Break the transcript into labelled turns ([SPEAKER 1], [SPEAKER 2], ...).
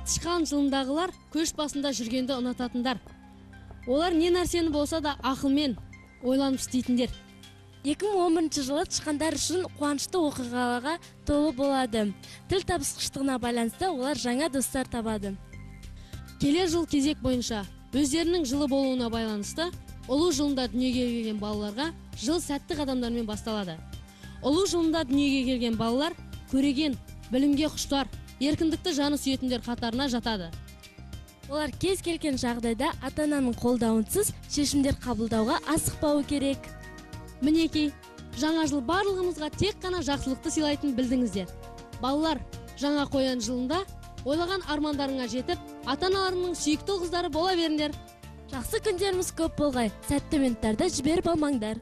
[SPEAKER 1] Тышқан жылындағылар көш басында жүргенді ұнататындар. Олар не нәрсені болса да ақылмен ойланып істейтіндер.
[SPEAKER 2] 2011 жылы тышқандар үшін қуанышты оқиғаларға толы болады. Тіл табысқыштығына байланысты олар жаңа достар табады.
[SPEAKER 1] Келер жыл кезек бойынша өздерінің жылы болуына байланысты ұлу жылында дүниеге келген балаларға жыл сәтті қадамдармен басталады. Ұлу жылында дүниеге келген балалар көреген, білімге құштар, еркіндікті жаны сүйетіндер қатарына жатады.
[SPEAKER 2] Олар кез келген жағдайда ата-ананың қолдауынсыз шешімдер қабылдауға асықпауы керек.
[SPEAKER 1] Мінекей, жаңа жыл барлығымызға тек қана жақсылықты сыйлайтын білдіңіздер. Балалар, жаңа қоян жылында ойлаған армандарыңа жетіп, ата-аналарының сүйікті қыздары бола беріңдер.
[SPEAKER 2] Жақсы күндеріміз көп болғай, сәтті минуттарда жіберіп алмаңдар.